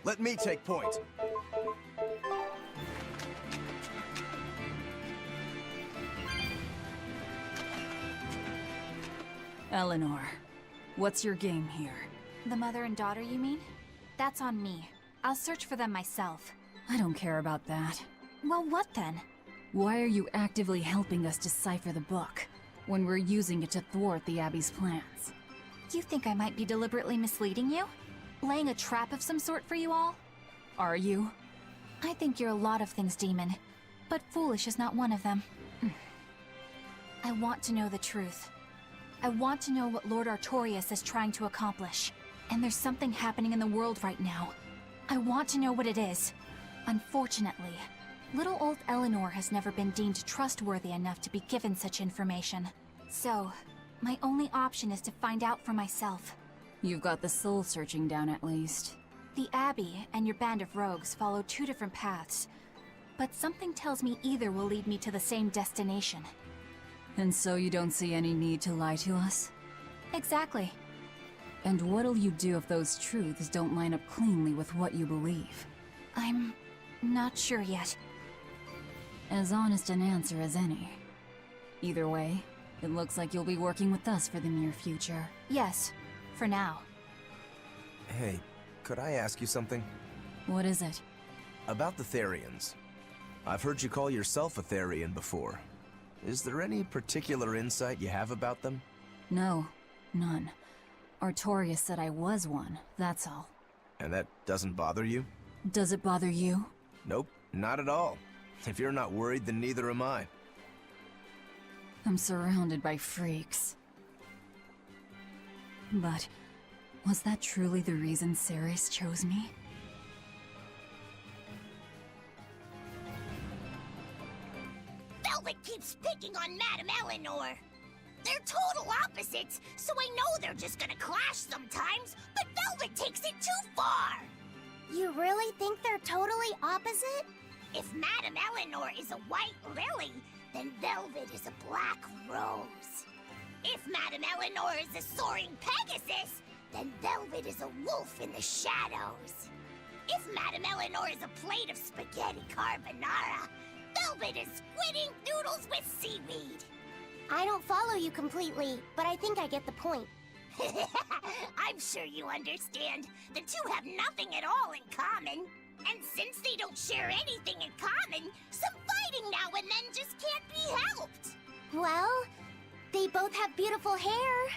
Let me take point. Eleanor, what's your game here? The mother and daughter, you mean? That's on me. I'll search for them myself. I don't care about that. Well, what then? Why are you actively helping us decipher the book, when we're using it to thwart the Abbey's plans? You think I might be deliberately misleading you? Laying a trap of some sort for you all? Are you? I think you're a lot of things, Demon. But foolish is not one of them. I want to know the truth. I want to know what Lord Artorias is trying to accomplish. And there's something happening in the world right now. I want to know what it is. Unfortunately, little old Eleanor has never been deemed trustworthy enough to be given such information. So, my only option is to find out for myself. You've got the soul searching down at least. The Abbey and your band of rogues follow two different paths. But something tells me either will lead me to the same destination. And so you don't see any need to lie to us? Exactly. And what'll you do if those truths don't line up cleanly with what you believe? I'm not sure yet. As honest an answer as any. Either way, it looks like you'll be working with us for the near future. Yes, for now. Hey, could I ask you something? What is it? About the Therians. I've heard you call yourself a Therian before. Is there any particular insight you have about them? No, none. Artorias said I was one, that's all. And that doesn't bother you? Does it bother you? Nope, not at all. If you're not worried, then neither am I. I'm surrounded by freaks. But was that truly the reason Ceres chose me? Velvet keeps picking on Madame Eleanor. They're total opposites, so I know they're just gonna clash sometimes, but Velvet takes it too far! You really think they're totally opposite? If Madame Eleanor is a white lily, then Velvet is a black rose. If Madame Eleanor is a soaring Pegasus, then Velvet is a wolf in the shadows. If Madame Eleanor is a plate of spaghetti carbonara, Velvet is squidding noodles with seaweed. I don't follow you completely, but I think I get the point. I'm sure you understand. The two have nothing at all in common. And since they don't share anything in common, some fighting now and then just can't be helped. Well, they both have beautiful hair.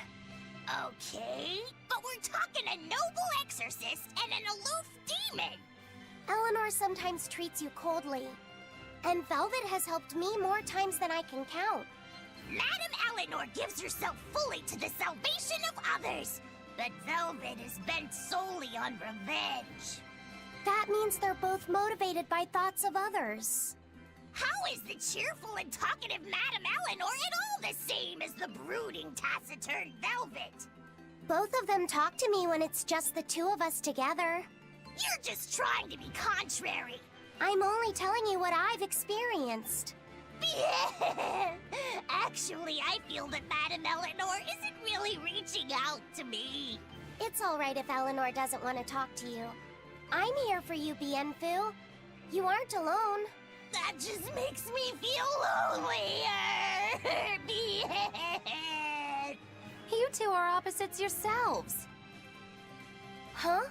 Okay, but we're talking a noble exorcist and an aloof demon. Eleanor sometimes treats you coldly. And Velvet has helped me more times than I can count. Madame Eleanor gives herself fully to the salvation of others, but Velvet is bent solely on revenge. That means they're both motivated by thoughts of others. How is the cheerful and talkative Madame Eleanor at all the same as the brooding, taciturn Velvet? Both of them talk to me when it's just the two of us together. You're just trying to be contrary. I'm only telling you what I've experienced. Actually, I feel that Madame Eleanor isn't really reaching out to me. It's all right if Eleanor doesn't want to talk to you. I'm here for you, Bienfu. You aren't alone. That just makes me feel lonelier. You two are opposites yourselves. Huh?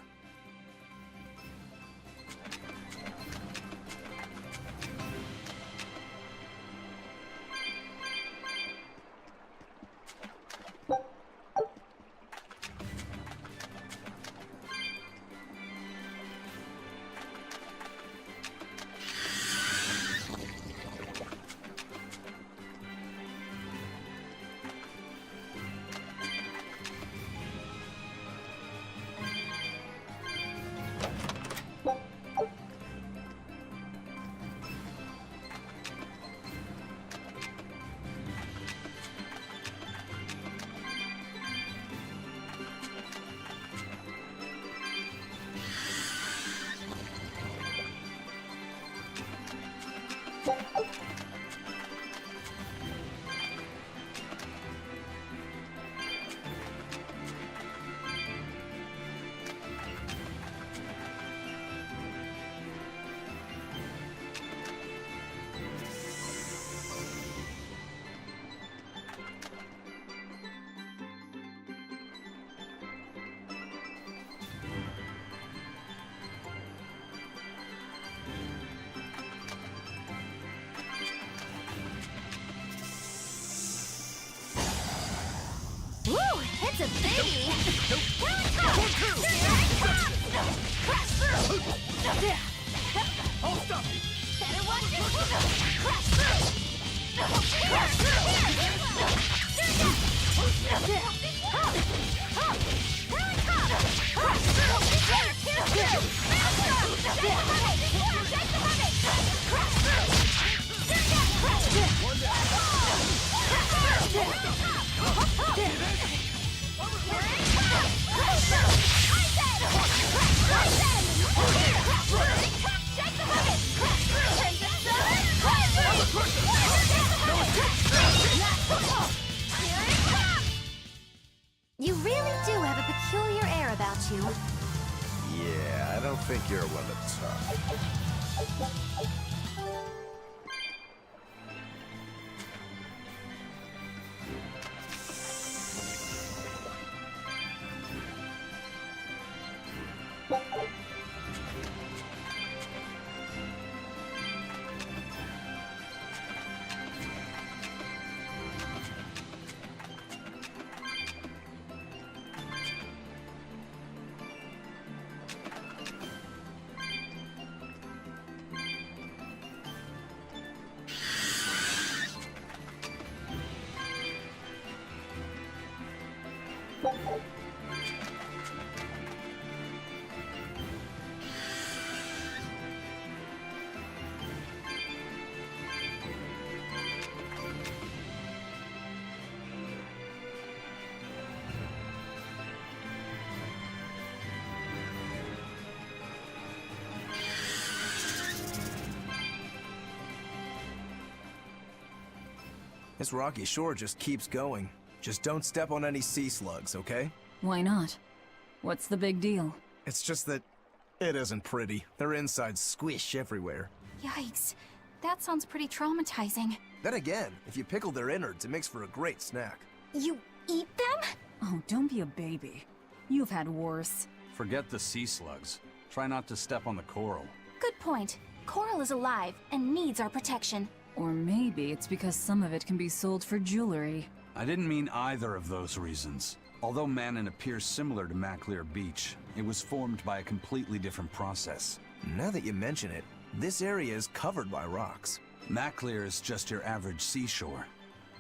I'll stop you! Better watch it! Crash through! Crash You really do have a peculiar air about you. Yeah, I don't think you're one of the tough. This rocky shore just keeps going. Just don't step on any sea slugs, okay? Why not? What's the big deal? It's just that it isn't pretty. Their insides squish everywhere. Yikes. That sounds pretty traumatizing. Then again, if you pickle their innards, it makes for a great snack. You eat them? Oh, don't be a baby. You've had worse. Forget the sea slugs. Try not to step on the coral. Good point. Coral is alive and needs our protection. Or maybe it's because some of it can be sold for jewelry. I didn't mean either of those reasons. Although Manon appears similar to Maclear Beach, it was formed by a completely different process. Now that you mention it, this area is covered by rocks. Maclear is just your average seashore.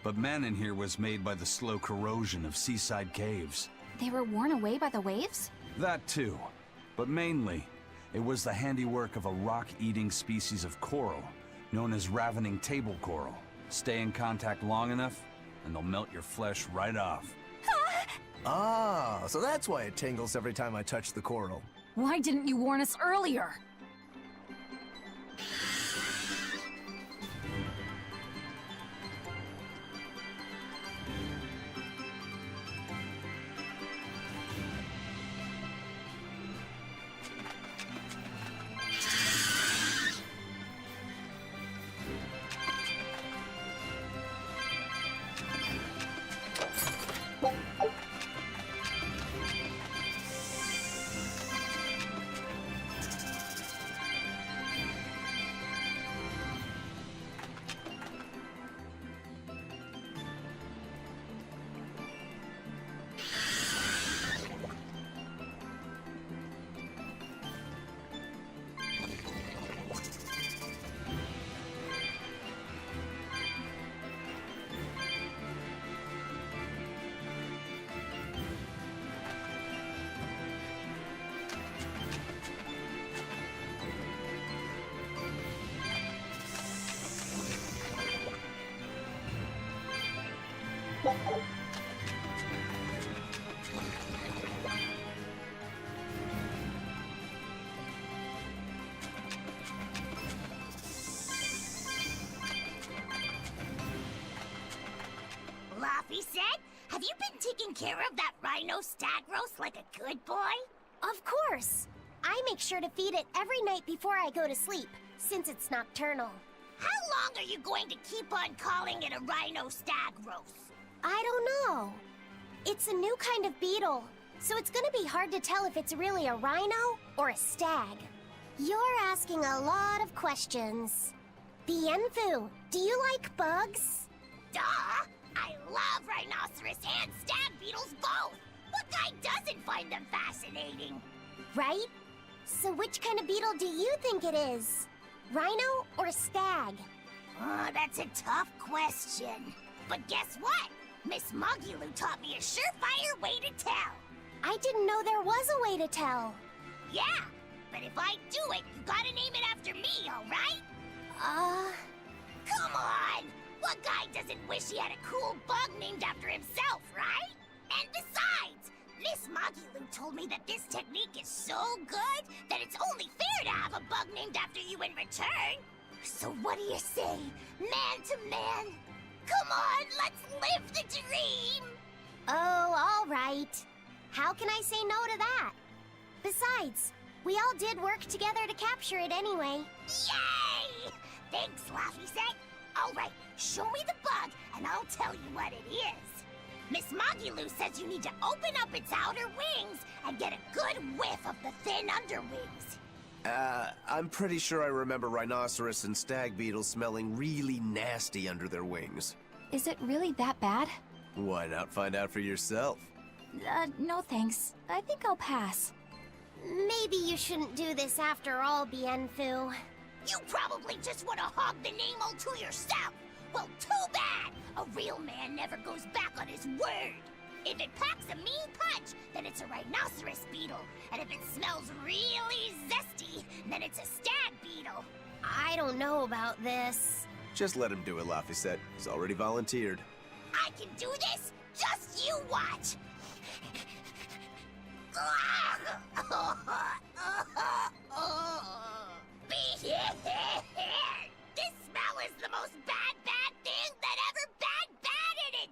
But Manon here was made by the slow corrosion of seaside caves. They were worn away by the waves? That too. But mainly, it was the handiwork of a rock-eating species of coral, known as ravening table coral. Stay in contact long enough, and they'll melt your flesh right off. Ah, so that's why it tingles every time I touch the coral. Why didn't you warn us earlier? Laffy said, have you been taking care of that rhino stag roast like a good boy? Of course. I make sure to feed it every night before I go to sleep, since it's nocturnal. How long are you going to keep on calling it a rhino stag roast? I don't know. It's a new kind of beetle, so it's gonna be hard to tell if it's really a rhino or a stag. You're asking a lot of questions. Bienfu, do you like bugs? Duh! I love rhinoceros and stag beetles both! What guy doesn't find them fascinating? Right? So which kind of beetle do you think it is? Rhino or stag? Oh, that's a tough question. But guess what? Miss Mogulu taught me a surefire way to tell. I didn't know there was a way to tell. Yeah, but if I do it, you gotta name it after me, alright? Come on! What guy doesn't wish he had a cool bug named after himself, right? And besides, Miss Mogulu told me that this technique is so good that it's only fair to have a bug named after you in return. So what do you say, man to man? Come on, let's live the dream! Oh, all right. How can I say no to that? Besides, we all did work together to capture it anyway. Yay! Thanks, Laffy-Set. All right, show me the bug, and I'll tell you what it is. Miss Mogulu says you need to open up its outer wings and get a good whiff of the thin underwings. I'm pretty sure I remember rhinoceros and stag beetles smelling really nasty under their wings. Is it really that bad? Why not find out for yourself? No thanks. I think I'll pass. Maybe you shouldn't do this after all, Bienfu. You probably just want to hog the name all to yourself. Well, too bad. A real man never goes back on his word. If it packs a mean punch, then it's a rhinoceros beetle. And if it smells really zesty, then it's a stag beetle. I don't know about this. Just let him do it, Laffy-Set. He's already volunteered. I can do this. Just you watch. This smell is the most bad thing that ever batted it.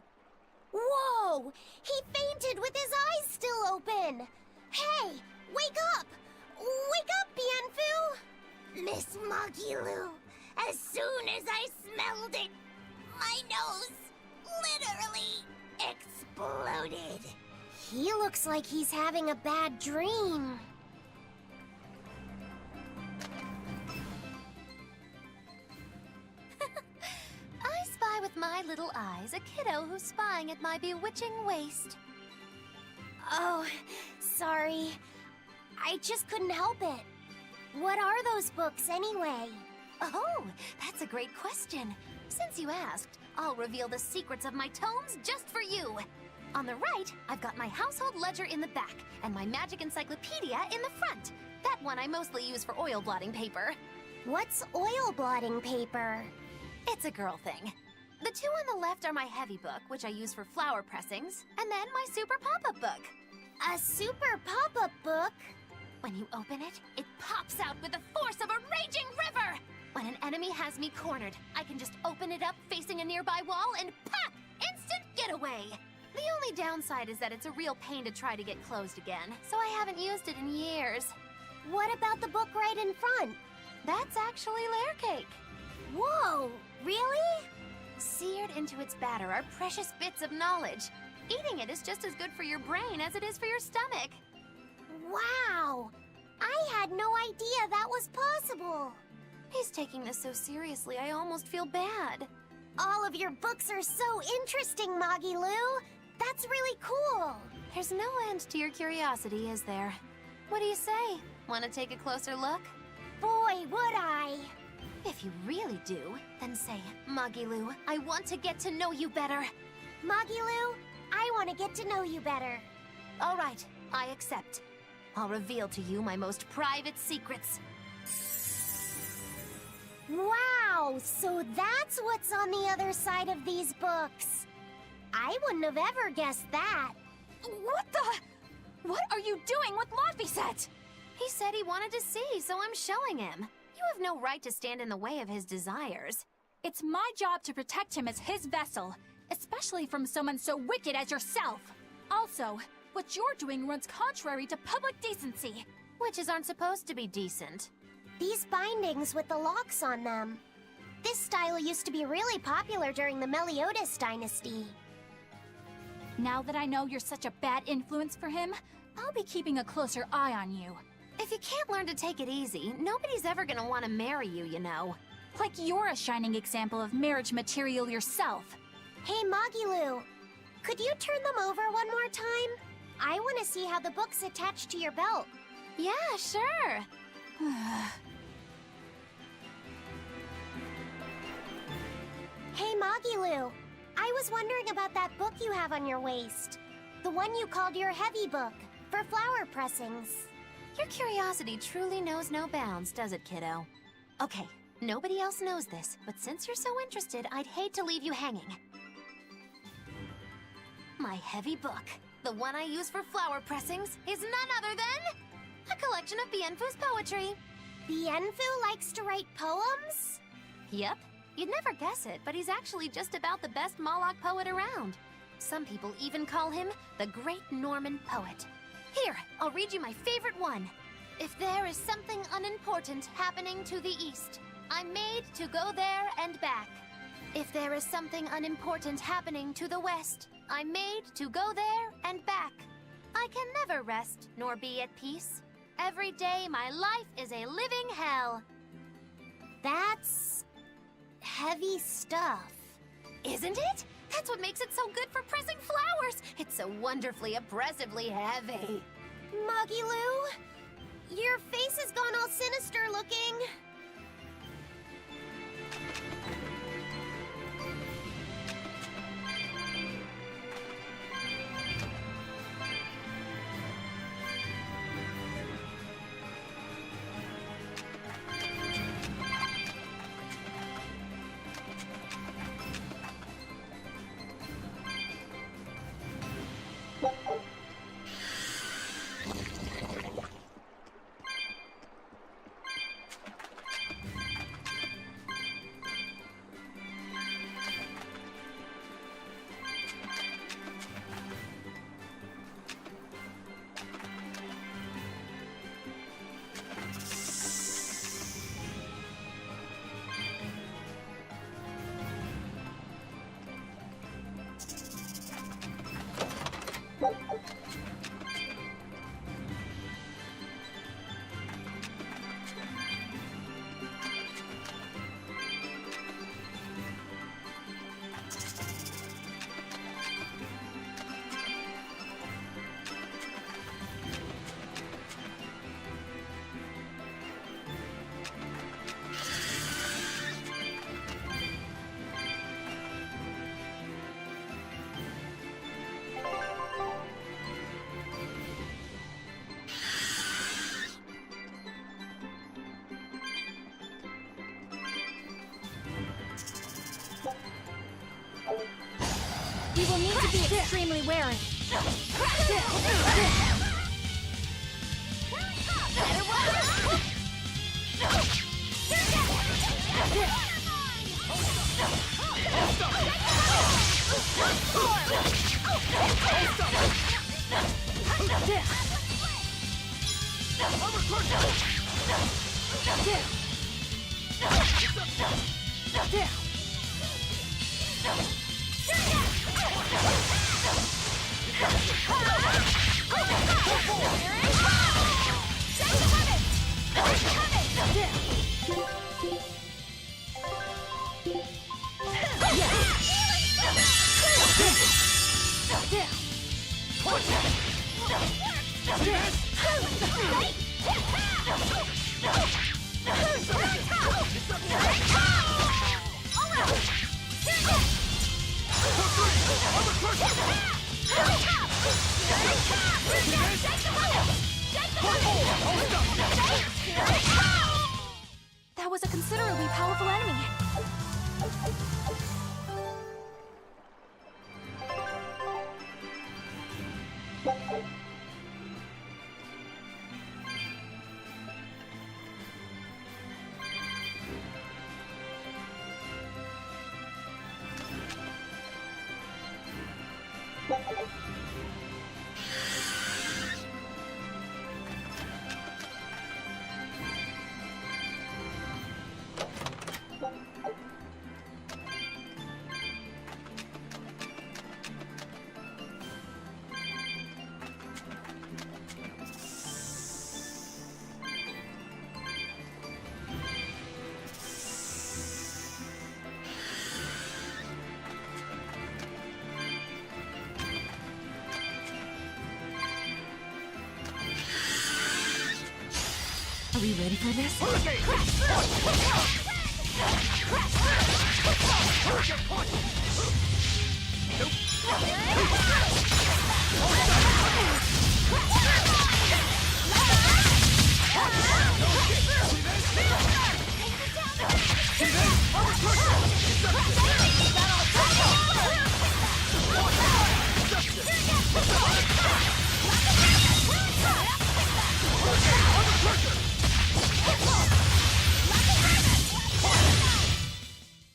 Whoa! He fainted with his eyes still open! Hey! Wake up! Wake up, Bienfu! Miss Mogulu, as soon as I smelled it, my nose literally exploded. He looks like he's having a bad dream. I spy with my little eyes a kiddo who's spying at my bewitching waist. Oh, sorry. I just couldn't help it. What are those books anyway? Oh, that's a great question. Since you asked, I'll reveal the secrets of my tomes just for you. On the right, I've got my household ledger in the back, and my magic encyclopedia in the front. That one I mostly use for oil blotting paper. What's oil blotting paper? It's a girl thing. The two on the left are my heavy book, which I use for flower pressings, and then my super pop-up book. A super pop-up book? When you open it, it pops out with the force of a raging river! When an enemy has me cornered, I can just open it up facing a nearby wall and pop! Instant getaway! The only downside is that it's a real pain to try to get closed again, so I haven't used it in years. What about the book right in front? That's actually layer cake. Whoa, really? Seared into its batter are precious bits of knowledge. Eating it is just as good for your brain as it is for your stomach. Wow! I had no idea that was possible. He's taking this so seriously, I almost feel bad. All of your books are so interesting, Moggy-Lou. That's really cool. There's no end to your curiosity, is there? What do you say? Want to take a closer look? Boy, would I. If you really do, then say, Moggy-Lou, I want to get to know you better. Moggy-Lou, I want to get to know you better. All right, I accept. I'll reveal to you my most private secrets. Wow, so that's what's on the other side of these books. I wouldn't have ever guessed that. What the? What are you doing with Laffy-Set? He said he wanted to see, so I'm showing him. You have no right to stand in the way of his desires. It's my job to protect him as his vessel, especially from someone so wicked as yourself. Also, what you're doing runs contrary to public decency. Witches aren't supposed to be decent. These bindings with the locks on them. This style used to be really popular during the Meliodas dynasty. Now that I know you're such a bad influence for him, I'll be keeping a closer eye on you. If you can't learn to take it easy, nobody's ever gonna want to marry you, you know. Like you're a shining example of marriage material yourself. Hey, Moggy-Lou, could you turn them over one more time? I want to see how the book's attached to your belt. Yeah, sure. Hey, Magilu. I was wondering about that book you have on your waist. The one you called your heavy book, for flower pressings. Your curiosity truly knows no bounds, does it, kiddo? Okay, nobody else knows this, but since you're so interested, I'd hate to leave you hanging. My heavy book, the one I use for flower pressings, is none other than a collection of Bienfu's poetry. Bienfu likes to write poems? Yep. You'd never guess it, but he's actually just about the best Moloch poet around. Some people even call him the Great Norman Poet. Here, I'll read you my favorite one. If there is something unimportant happening to the east, I'm made to go there and back. If there is something unimportant happening to the west, I'm made to go there and back. I can never rest nor be at peace. Every day my life is a living hell. That's heavy stuff. Isn't it? That's what makes it so good for pressing flowers. It's so wonderfully, oppressively heavy. Magilu, your face has gone all sinister looking. We will need to be extremely wary. That was a considerably powerful enemy. we ready for this?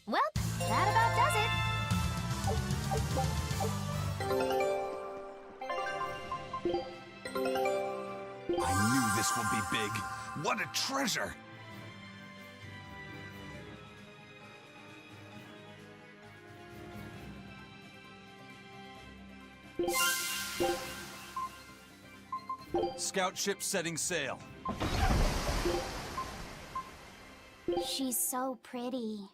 Well, that about does it. I knew this would be big. What a treasure! Scout ship setting sail. She's so pretty.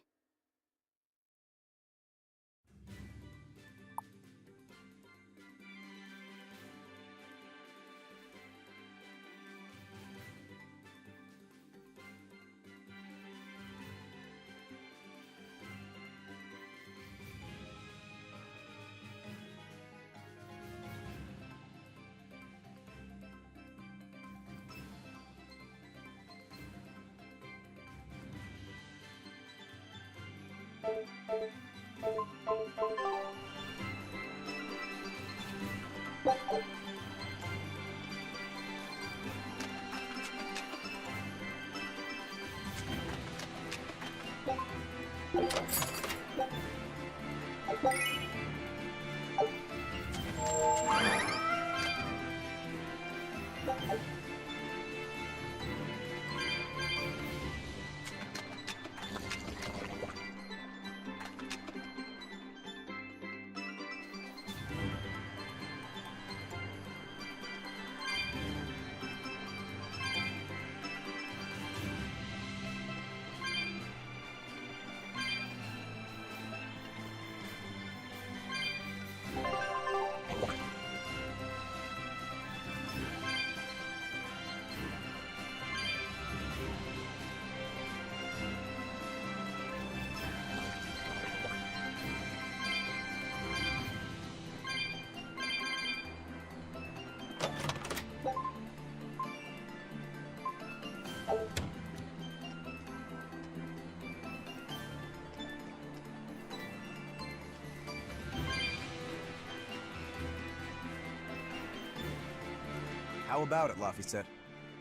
How about it, Laphicet?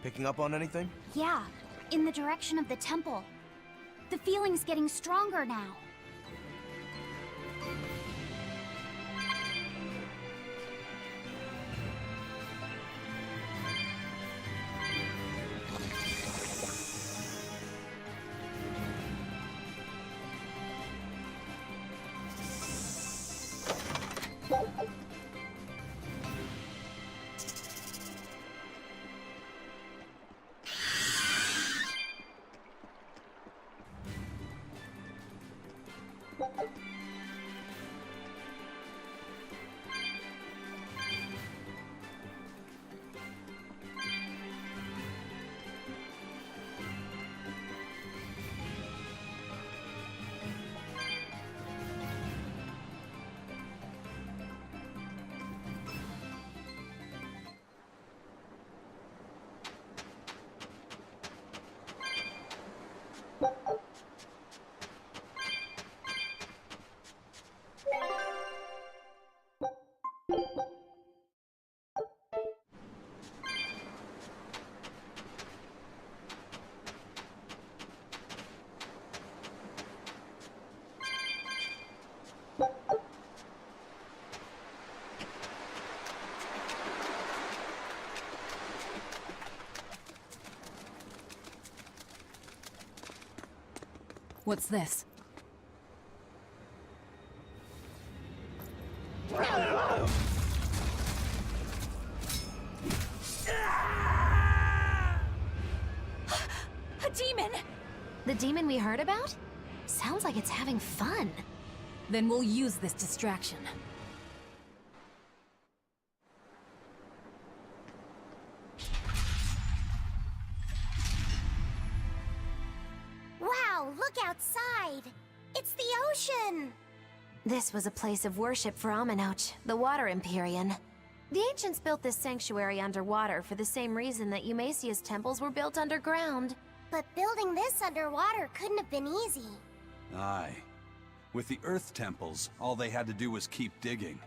Picking up on anything? Yeah, in the direction of the temple. The feeling's getting stronger now. What's this? A demon! The demon we heard about? Sounds like it's having fun. Then we'll use this distraction. outside. It's the ocean. This was a place of worship for Aminoch, the Water Empyrean. The ancients built this sanctuary underwater for the same reason that Eumasia's temples were built underground. But building this underwater couldn't have been easy. Aye. With the Earth temples, all they had to do was keep digging.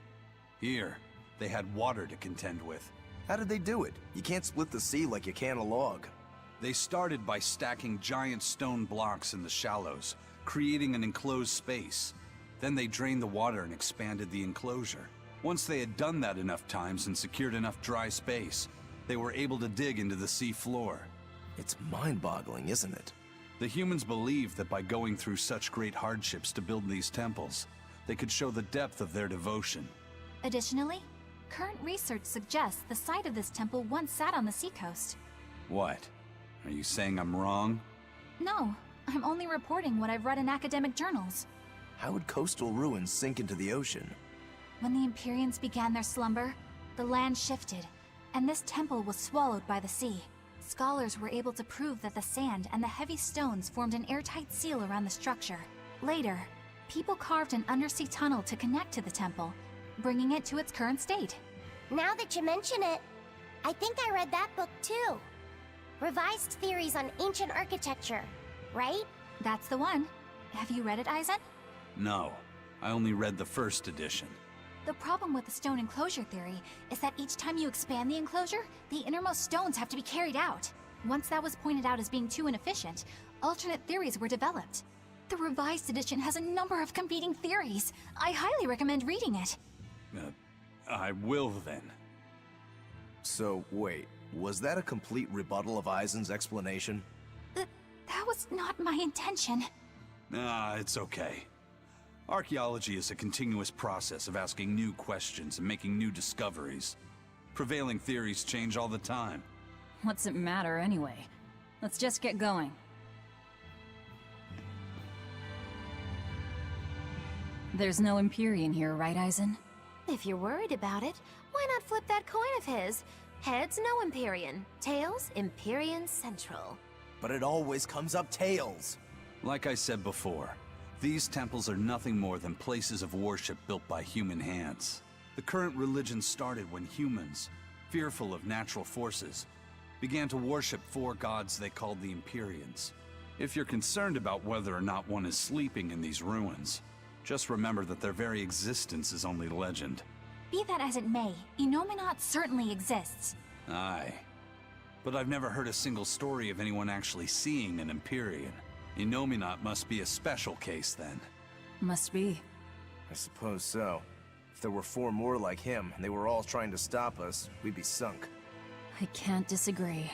Here, they had water to contend with. How did they do it? You can't split the sea like you can a log. They started by stacking giant stone blocks in the shallows, creating an enclosed space. Then they drained the water and expanded the enclosure. Once they had done that enough times and secured enough dry space, they were able to dig into the sea floor. It's mind-boggling, isn't it? The humans believed that by going through such great hardships to build these temples, they could show the depth of their devotion. Additionally, current research suggests the site of this temple once sat on the seacoast. What? Are you saying I'm wrong? No, I'm only reporting what I've read in academic journals. How would coastal ruins sink into the ocean? When the Empyreans began their slumber, the land shifted, and this temple was swallowed by the sea. Scholars were able to prove that the sand and the heavy stones formed an airtight seal around the structure. Later, people carved an undersea tunnel to connect to the temple, bringing it to its current state. Now that you mention it, I think I read that book too. Revised Theories on Ancient Architecture, right? That's the one. Have you read it, Eisen? No, I only read the first edition. The problem with the stone enclosure theory is that each time you expand the enclosure, the innermost stones have to be carried out. Once that was pointed out as being too inefficient, alternate theories were developed. The revised edition has a number of competing theories. I highly recommend reading it. I will then. So, wait, was that a complete rebuttal of Eisen's explanation? That was not my intention. It's okay. Archaeology is a continuous process of asking new questions and making new discoveries. Prevailing theories change all the time. What's it matter anyway? Let's just get going. There's no Empyrean here, right, Eisen? If you're worried about it, why not flip that coin of his? Heads, no Empyrean. Tails, Empyrean Central. But it always comes up tails. Like I said before, these temples are nothing more than places of worship built by human hands. The current religion started when humans, fearful of natural forces, began to worship four gods they called the Empyreans. If you're concerned about whether or not one is sleeping in these ruins, just remember that their very existence is only legend. Be that as it may, Enominat certainly exists. Aye. But I've never heard a single story of anyone actually seeing an Empyrean. Enominat must be a special case, then. Must be. I suppose so. If there were four more like him, and they were all trying to stop us, we'd be sunk. I can't disagree.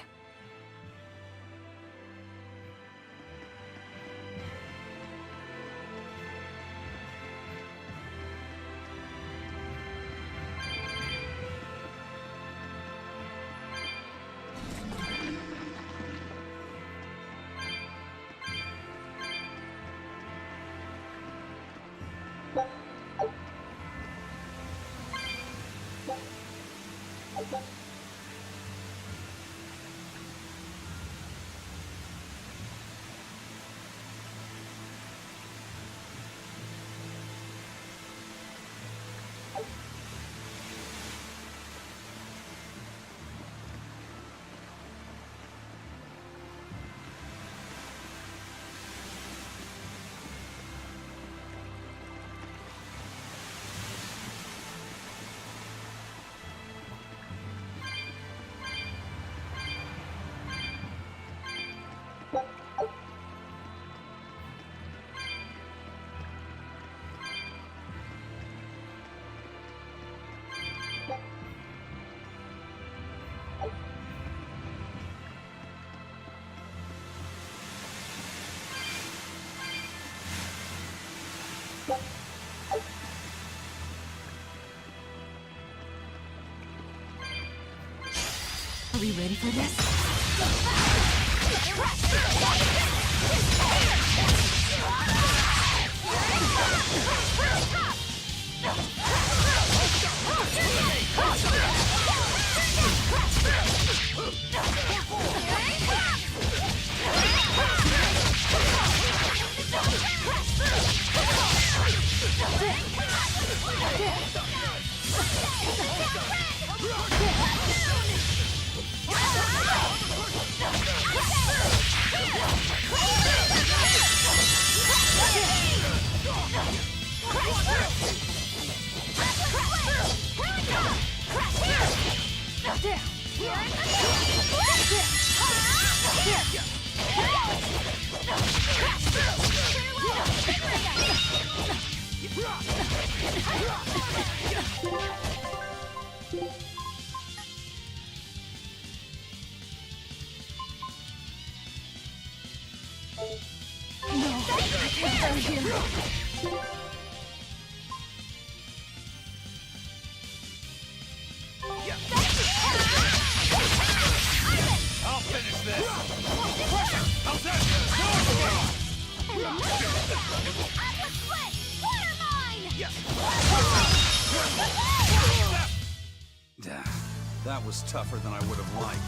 Are we ready for this? I'll finish this! How's that? Water mine! That was tougher than I would have liked.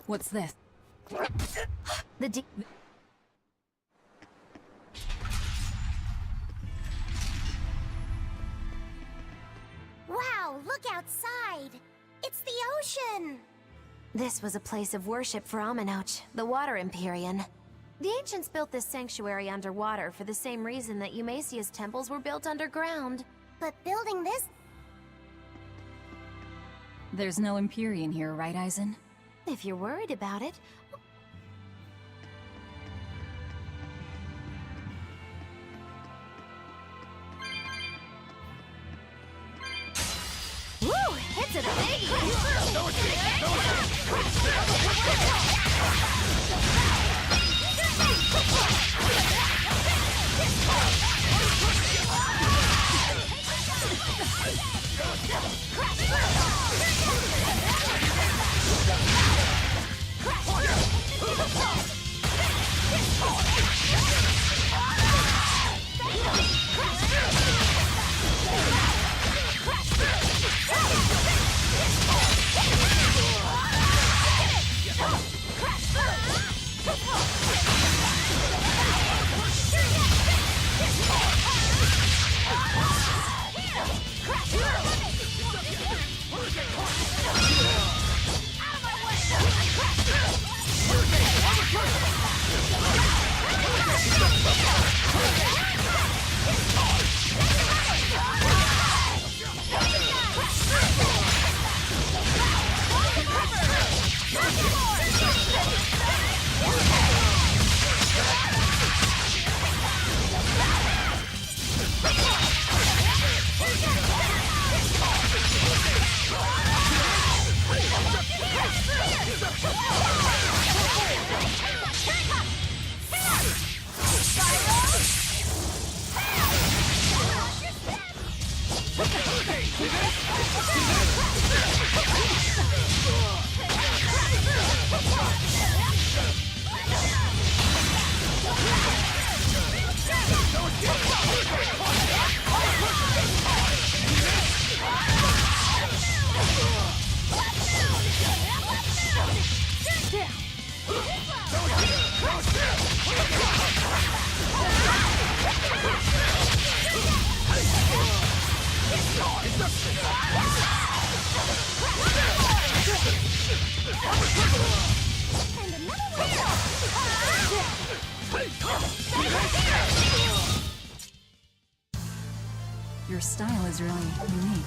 What's this? Wow, look outside! It's the ocean! This was a place of worship for Amenoch, the Water Empyrean. The ancients built this sanctuary underwater for the same reason that Eumasia's temples were built underground. But building this... There's no Empyrean here, right, Eisen? If you're worried about it... Woo! It's a biggie! Your style is really unique.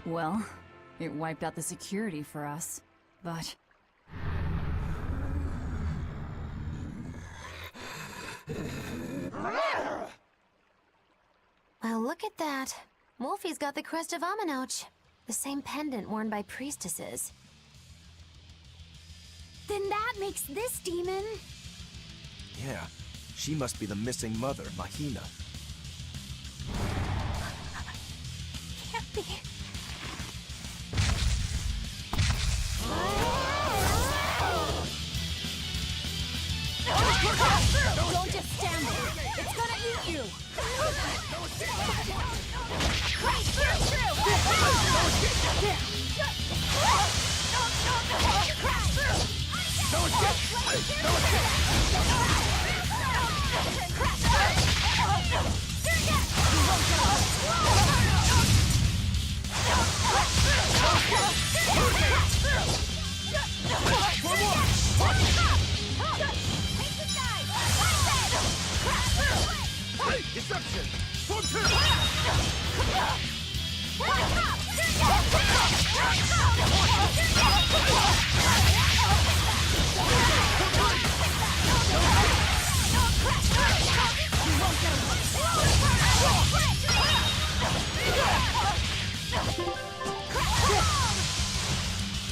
Well, it wiped out the security for us, but... Well, look at that. Wolfie's got the crest of Amenoch. The same pendant worn by priestesses. Then that makes this demon. Yeah, she must be the missing mother, Mahina. Can't be. Don't just stand there. It's gonna eat you. Deception! Form 2!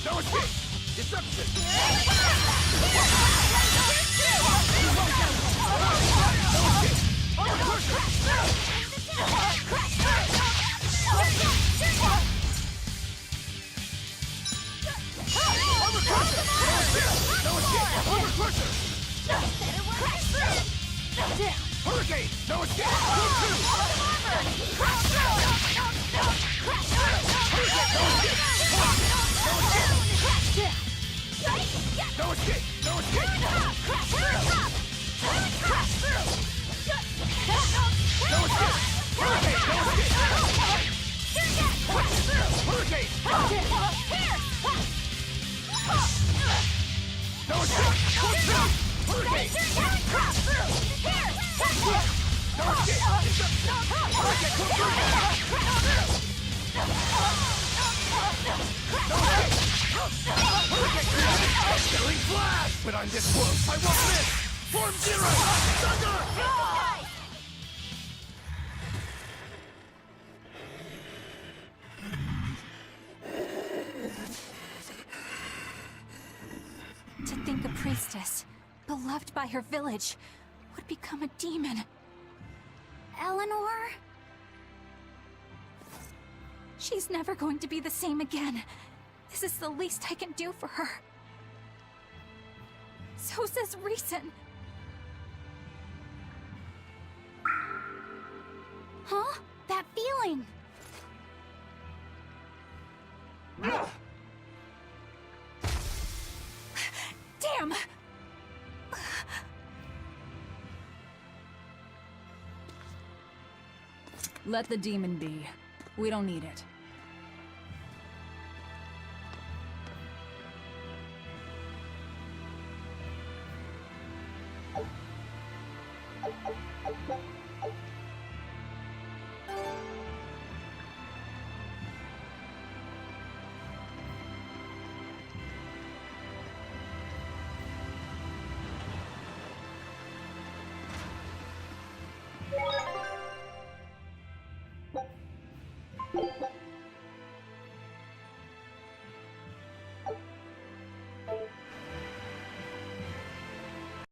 No escape! Deception! Hurricane! No escape! No escape! No escape! Killing flash! But I'm this close, I won't miss! Form 0! Thunder! To think a priestess, beloved by her village, would become a demon. Eleanor? She's never going to be the same again. This is the least I can do for her. So says reason. Huh? That feeling! Damn! Let the demon be. We don't need it.